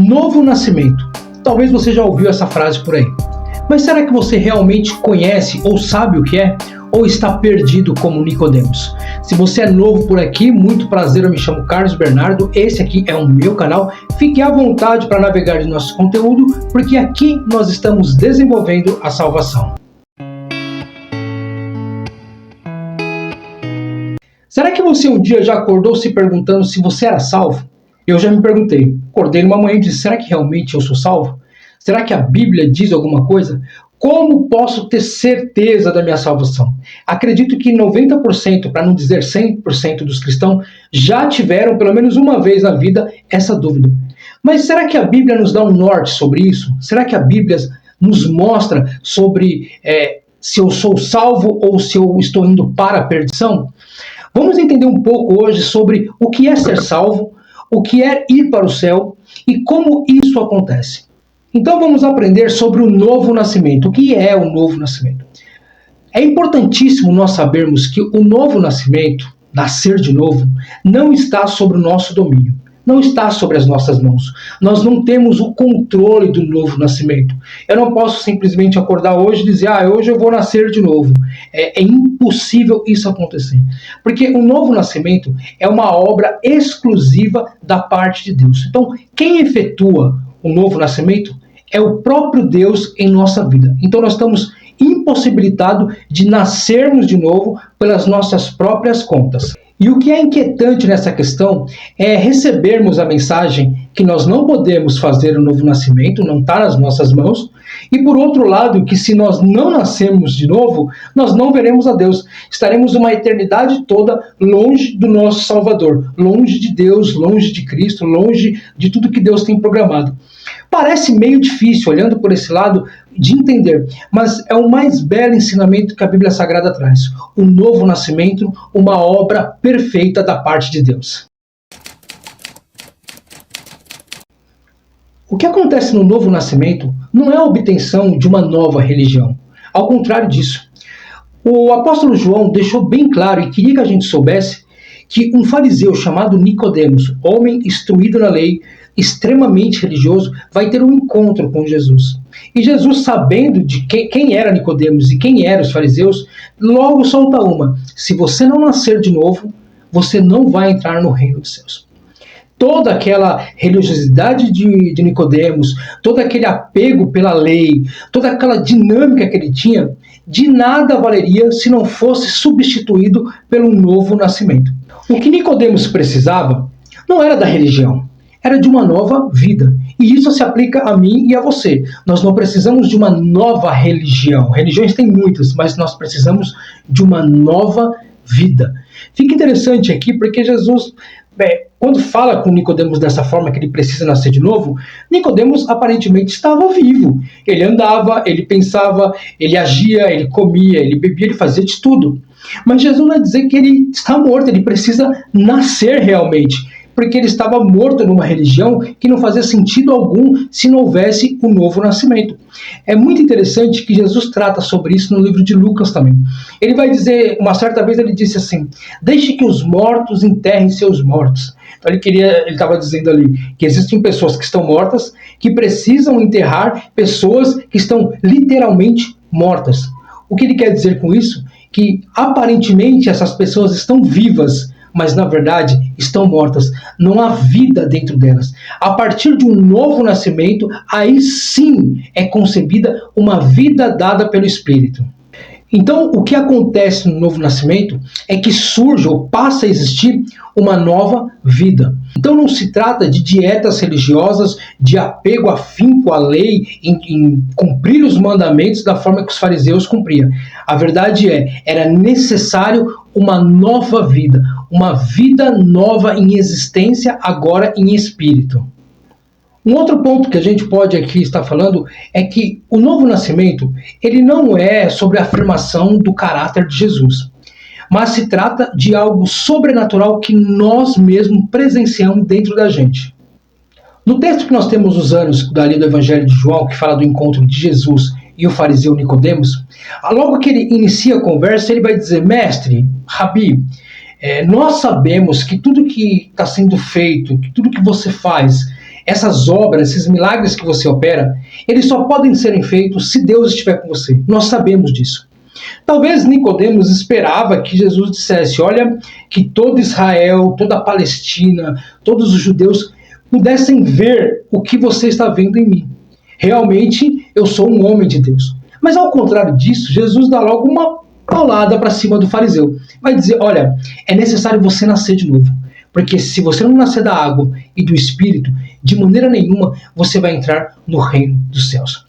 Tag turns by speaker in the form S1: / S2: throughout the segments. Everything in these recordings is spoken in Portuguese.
S1: Novo nascimento. Talvez você já ouviu essa frase por aí. Mas será que você realmente conhece ou sabe o que é? Ou está perdido como Nicodemos? Se você é novo por aqui, muito prazer, eu me chamo Carlos Bernardo, esse aqui é o meu canal. Fique à vontade para navegar de nosso conteúdo, porque aqui nós estamos desenvolvendo a salvação. Será que você um dia já acordou se perguntando se você era salvo? Eu já me perguntei. Acordei numa manhã e disse, será que realmente eu sou salvo? Será que a Bíblia diz alguma coisa? Como posso ter certeza da minha salvação? Acredito que 90%, para não dizer 100% dos cristãos, já tiveram pelo menos uma vez na vida essa dúvida. Mas será que a Bíblia nos dá um norte sobre isso? Será que a Bíblia nos mostra sobre se eu sou salvo ou se eu estou indo para a perdição? Vamos entender um pouco hoje sobre o que é ser salvo, o que é ir para o céu e como isso acontece. Então vamos aprender sobre o novo nascimento. O que é o novo nascimento? É importantíssimo nós sabermos que o novo nascimento, nascer de novo, não está sobre o nosso domínio. Não está sobre as nossas mãos. Nós não temos o controle do novo nascimento. Eu não posso simplesmente acordar hoje e dizer, hoje eu vou nascer de novo. É impossível isso acontecer. Porque o novo nascimento é uma obra exclusiva da parte de Deus. Então, quem efetua o novo nascimento é o próprio Deus em nossa vida. Então, nós estamos impossibilitados de nascermos de novo pelas nossas próprias contas. E o que é inquietante nessa questão é recebermos a mensagem que nós não podemos fazer o novo nascimento, não está nas nossas mãos, e por outro lado, que se nós não nascermos de novo, nós não veremos a Deus. Estaremos uma eternidade toda longe do nosso Salvador, longe de Deus, longe de Cristo, longe de tudo que Deus tem programado. Parece meio difícil, olhando por esse lado, de entender, mas é o mais belo ensinamento que a Bíblia Sagrada traz. O novo nascimento, uma obra perfeita da parte de Deus. O que acontece no novo nascimento não é a obtenção de uma nova religião. Ao contrário disso. O apóstolo João deixou bem claro e queria que a gente soubesse que um fariseu chamado Nicodemos, homem instruído na lei, extremamente religioso, vai ter um encontro com Jesus. E Jesus, sabendo de quem era Nicodemos e quem eram os fariseus, logo solta uma: se você não nascer de novo, você não vai entrar no reino dos céus. Toda aquela religiosidade de Nicodemos, todo aquele apego pela lei, toda aquela dinâmica que ele tinha, de nada valeria se não fosse substituído pelo novo nascimento. O que Nicodemos precisava não era da religião, era de uma nova vida. E isso se aplica a mim e a você. Nós não precisamos de uma nova religião. Religiões tem muitas, mas nós precisamos de uma nova vida. Fica interessante aqui porque Jesus, quando fala com Nicodemos dessa forma, que ele precisa nascer de novo, Nicodemos aparentemente estava vivo. Ele andava, ele pensava, ele agia, ele comia, ele bebia, ele fazia de tudo. Mas Jesus vai dizer que ele está morto, ele precisa nascer realmente, porque ele estava morto numa religião que não fazia sentido algum se não houvesse o novo nascimento. É muito interessante que Jesus trata sobre isso no livro de Lucas também. Ele vai dizer, uma certa vez ele disse assim, deixe que os mortos enterrem seus mortos. Então ele estava dizendo ali que existem pessoas que estão mortas, que precisam enterrar pessoas que estão literalmente mortas. O que ele quer dizer com isso? Que aparentemente essas pessoas estão vivas, mas na verdade estão mortas. Não há vida dentro delas. A partir de um novo nascimento, aí sim é concebida uma vida dada pelo Espírito. Então, o que acontece no novo nascimento é que surge ou passa a existir uma nova vida. Então não se trata de dietas religiosas, de apego afinco à lei, em cumprir os mandamentos da forma que os fariseus cumpriam. A verdade era necessário uma nova vida, uma vida nova em existência, agora em espírito. Um outro ponto que a gente pode aqui estar falando é que o novo nascimento, ele não é sobre a afirmação do caráter de Jesus, mas se trata de algo sobrenatural que nós mesmos presenciamos dentro da gente. No texto que nós temos usando dali do Evangelho de João, que fala do encontro de Jesus e o fariseu Nicodemos, logo que ele inicia a conversa, ele vai dizer, mestre, Rabi, nós sabemos que tudo que está sendo feito, que tudo que você faz, essas obras, esses milagres que você opera, eles só podem serem feitos se Deus estiver com você. Nós sabemos disso. Talvez Nicodemos esperava que Jesus dissesse, olha, que todo Israel, toda a Palestina, todos os judeus pudessem ver o que você está vendo em mim. Realmente, eu sou um homem de Deus. Mas ao contrário disso, Jesus dá logo uma paulada para cima do fariseu. Vai dizer, olha, é necessário você nascer de novo. Porque se você não nascer da água e do Espírito, de maneira nenhuma você vai entrar no reino dos céus.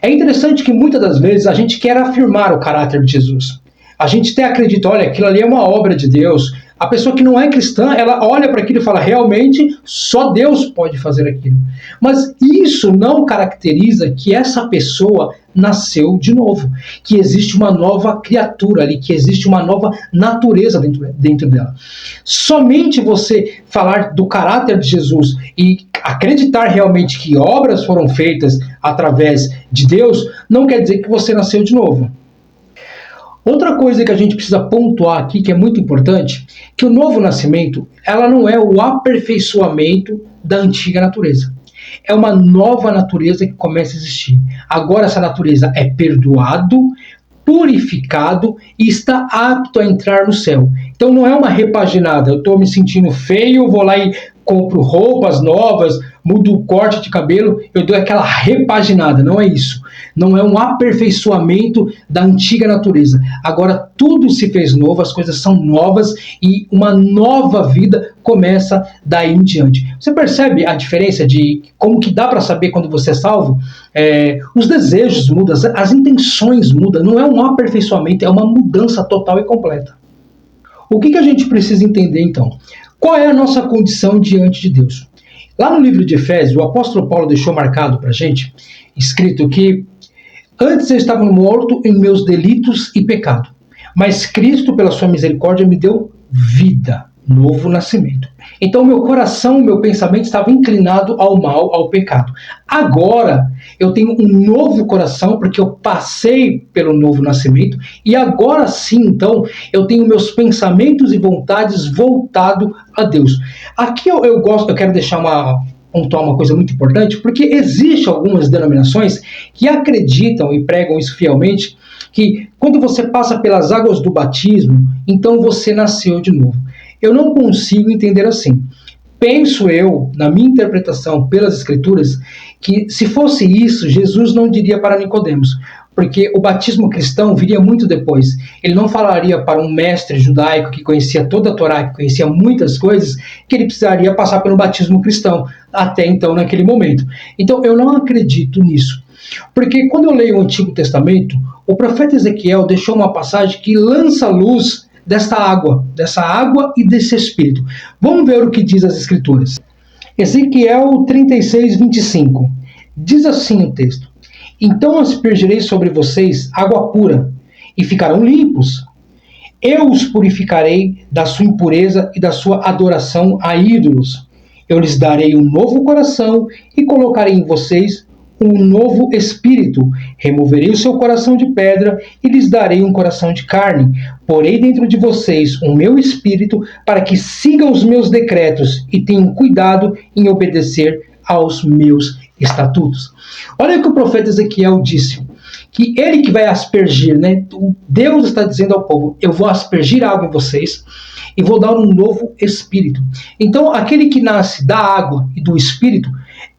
S1: É interessante que muitas das vezes a gente quer afirmar o caráter de Jesus. A gente até acredita, olha, aquilo ali é uma obra de Deus. A pessoa que não é cristã, ela olha para aquilo e fala, realmente, só Deus pode fazer aquilo. Mas isso não caracteriza que essa pessoa nasceu de novo, que existe uma nova criatura ali, que existe uma nova natureza dentro dela. Somente você falar do caráter de Jesus e acreditar realmente que obras foram feitas através de Deus, não quer dizer que você nasceu de novo. Outra coisa que a gente precisa pontuar aqui, que é muito importante, que o novo nascimento, ela não é o aperfeiçoamento da antiga natureza. É uma nova natureza que começa a existir. Agora essa natureza é perdoado, purificado e está apto a entrar no céu. Então não é uma repaginada, eu estou me sentindo feio, vou lá e compro roupas novas, mudo o corte de cabelo, eu dou aquela repaginada, não é isso. Não é um aperfeiçoamento da antiga natureza. Agora tudo se fez novo, as coisas são novas e uma nova vida começa daí em diante. Você percebe a diferença de como que dá para saber quando você é salvo? Os desejos mudam, as intenções mudam, não é um aperfeiçoamento, é uma mudança total e completa. O que a gente precisa entender então? Qual é a nossa condição diante de Deus? Lá no livro de Efésios, o apóstolo Paulo deixou marcado para a gente, escrito que antes eu estava morto em meus delitos e pecado, mas Cristo, pela sua misericórdia, me deu vida, novo nascimento. Então meu coração, meu pensamento estava inclinado ao mal, ao pecado. Agora eu tenho um novo coração, porque eu passei pelo novo nascimento, e agora sim, então, eu tenho meus pensamentos e vontades voltados a Deus. Aqui eu quero deixar pontuar uma coisa muito importante, porque existe algumas denominações que acreditam e pregam isso fielmente, que quando você passa pelas águas do batismo, então você nasceu de novo. Eu não consigo entender assim. Penso eu, na minha interpretação pelas Escrituras, que se fosse isso, Jesus não diria para Nicodemos, porque o batismo cristão viria muito depois. Ele não falaria para um mestre judaico que conhecia toda a Torá, que conhecia muitas coisas, que ele precisaria passar pelo batismo cristão, até então, naquele momento. Então, eu não acredito nisso. Porque quando eu leio o Antigo Testamento, o profeta Ezequiel deixou uma passagem que lança luz dessa água e desse Espírito. Vamos ver o que diz as Escrituras. Ezequiel 36, 25. Diz assim o texto: então aspergirei sobre vocês água pura, e ficarão limpos. Eu os purificarei da sua impureza e da sua adoração a ídolos. Eu lhes darei um novo coração e colocarei em vocês um novo espírito. Removerei o seu coração de pedra e lhes darei um coração de carne. Porei dentro de vocês o meu espírito para que sigam os meus decretos e tenham cuidado em obedecer aos meus estatutos. Olha o que o profeta Ezequiel disse, que ele que vai aspergir, né? Deus está dizendo ao povo, eu vou aspergir água em vocês e vou dar um novo espírito. Então, aquele que nasce da água e do espírito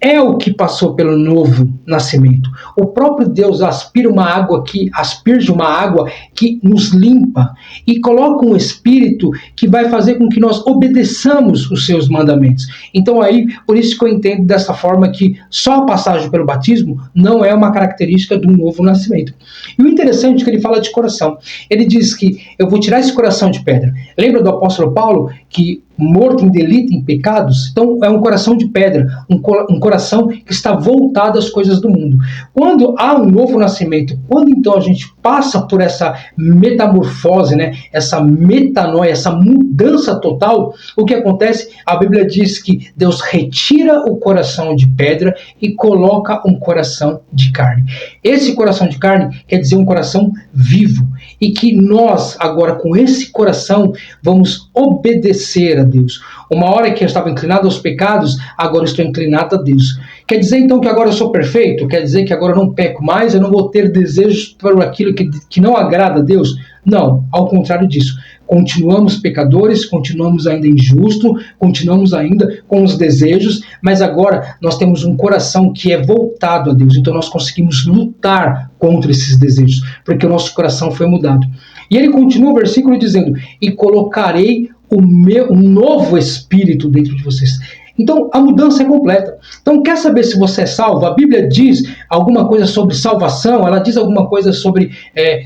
S1: é o que passou pelo novo nascimento. O próprio Deus asperge uma água que nos limpa e coloca um espírito que vai fazer com que nós obedeçamos os seus mandamentos. Então aí, por isso que eu entendo dessa forma que só a passagem pelo batismo não é uma característica do novo nascimento. E o interessante é que ele fala de coração. Ele diz que eu vou tirar esse coração de pedra. Lembra do apóstolo Paulo que morto em delito, em pecados? Então é um coração de pedra, um coração que está voltado às coisas do mundo. Quando há um novo nascimento, quando então a gente passa por essa metamorfose, né, essa metanoia, essa mudança total, o que acontece? A Bíblia diz que Deus retira o coração de pedra e coloca um coração de carne. Esse coração de carne quer dizer um coração vivo, e que nós agora com esse coração vamos obedecer a Deus. Uma hora que eu estava inclinado aos pecados, agora eu estou inclinado a Deus. Quer dizer então que agora eu sou perfeito? Quer dizer que agora eu não peco mais, eu não vou ter desejos por aquilo que não agrada a Deus? Não, ao contrário disso. Continuamos pecadores, continuamos ainda injustos, continuamos ainda com os desejos, mas agora nós temos um coração que é voltado a Deus, então nós conseguimos lutar contra esses desejos, porque o nosso coração foi mudado. E ele continua o versículo dizendo, e colocarei um novo espírito dentro de vocês. Então, a mudança é completa. Então, quer saber se você é salvo? A Bíblia diz alguma coisa sobre salvação? Ela diz alguma coisa sobre...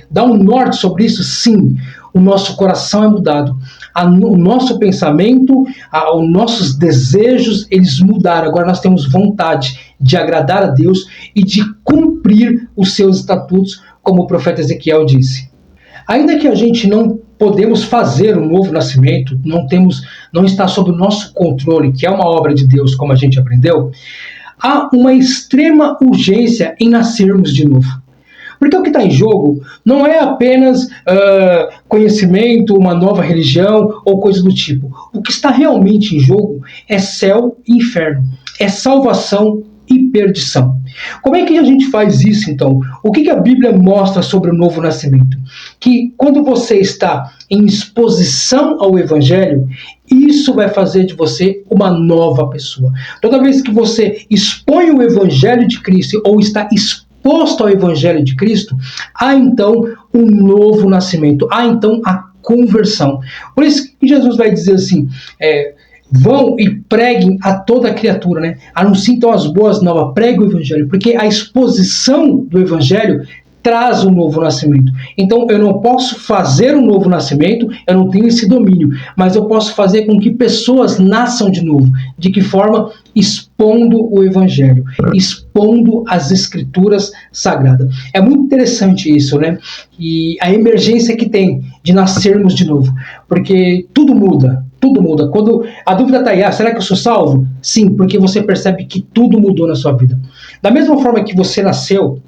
S1: dá um norte sobre isso? Sim. O nosso coração é mudado. O nosso pensamento, os nossos desejos, eles mudaram. Agora nós temos vontade de agradar a Deus e de cumprir os seus estatutos, como o profeta Ezequiel disse. Ainda que a gente não podemos fazer um novo nascimento, não está sob o nosso controle, que é uma obra de Deus, como a gente aprendeu, há uma extrema urgência em nascermos de novo. Porque o que está em jogo não é apenas conhecimento, uma nova religião ou coisa do tipo. O que está realmente em jogo é céu e inferno, é salvação e perdição. Como é que a gente faz isso, então? O que a Bíblia mostra sobre o novo nascimento? Que quando você está em exposição ao Evangelho, isso vai fazer de você uma nova pessoa. Toda vez que você expõe o Evangelho de Cristo ou está exposto ao Evangelho de Cristo, há então um novo nascimento, há então a conversão. Por isso que Jesus vai dizer assim, vão e preguem a toda a criatura, né? Anunciem então as boas novas, preguem o Evangelho, porque a exposição do Evangelho traz um novo nascimento. Então eu não posso fazer um novo nascimento, eu não tenho esse domínio, mas eu posso fazer com que pessoas nasçam de novo. De que forma? Expondo o Evangelho, expondo as Escrituras Sagradas. É muito interessante isso, né? E a emergência que tem de nascermos de novo, porque tudo muda. Tudo muda. Quando a dúvida está aí, será que eu sou salvo? Sim, porque você percebe que tudo mudou na sua vida. Da mesma forma que você nasceu,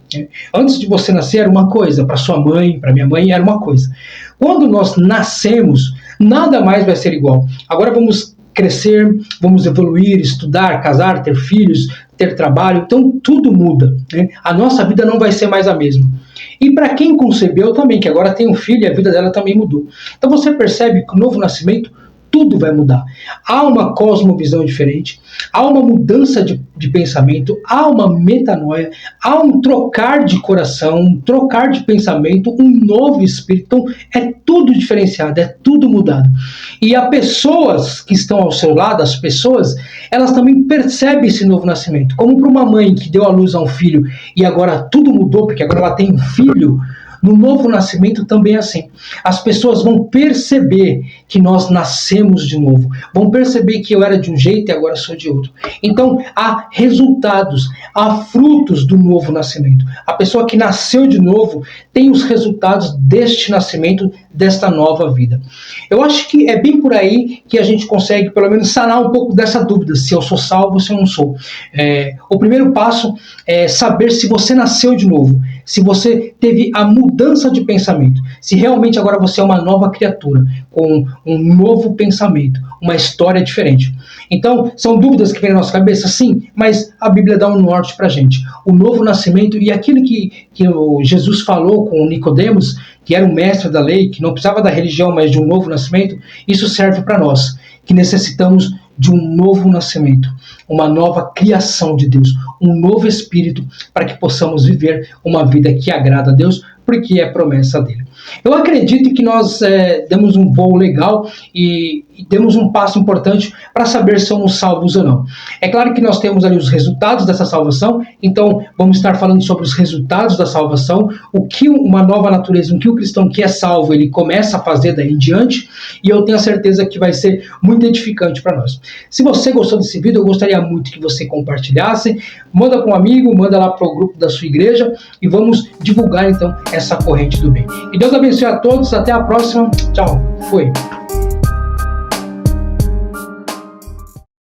S1: antes de você nascer era uma coisa, para sua mãe, para minha mãe era uma coisa. Quando nós nascemos, nada mais vai ser igual. Agora vamos crescer, vamos evoluir, estudar, casar, ter filhos, ter trabalho, então tudo muda, né? A nossa vida não vai ser mais a mesma. E para quem concebeu também, que agora tem um filho e a vida dela também mudou. Então você percebe que o novo nascimento tudo vai mudar. Há uma cosmovisão diferente, há uma mudança de pensamento, há uma metanoia, há um trocar de coração, um trocar de pensamento, um novo espírito. Então, é tudo diferenciado, é tudo mudado. E as pessoas que estão ao seu lado, as pessoas, elas também percebem esse novo nascimento. Como para uma mãe que deu à luz a um filho e agora tudo mudou, porque agora ela tem um filho. No novo nascimento também é assim. As pessoas vão perceber que nós nascemos de novo. Vão perceber que eu era de um jeito e agora sou de outro. Então, há resultados, há frutos do novo nascimento. A pessoa que nasceu de novo tem os resultados deste nascimento, desta nova vida. Eu acho que é bem por aí que a gente consegue, pelo menos, sanar um pouco dessa dúvida, se eu sou salvo ou se eu não sou. O primeiro passo é saber se você nasceu de novo, se você teve a mudança de pensamento, se realmente agora você é uma nova criatura, com um novo pensamento, uma história diferente. Então, são dúvidas que vêm na nossa cabeça, sim, mas a Bíblia dá um norte para a gente. O novo nascimento e aquilo que Jesus falou com Nicodemos, que era o mestre da lei, que não precisava da religião, mas de um novo nascimento, isso serve para nós, que necessitamos de um novo nascimento, uma nova criação de Deus, um novo espírito, para que possamos viver uma vida que agrada a Deus, porque é promessa dele. Eu acredito que nós demos um voo legal e demos um passo importante para saber se somos salvos ou não. É claro que nós temos ali os resultados dessa salvação, então vamos estar falando sobre os resultados da salvação, o que uma nova natureza, o que o cristão que é salvo, ele começa a fazer daí em diante, e eu tenho a certeza que vai ser muito edificante para nós. Se você gostou desse vídeo, eu gostaria muito que você compartilhasse, manda para um amigo, manda lá para o grupo da sua igreja, e vamos divulgar então essa corrente do bem. E Deus abençoe a todos, até a próxima, tchau, fui!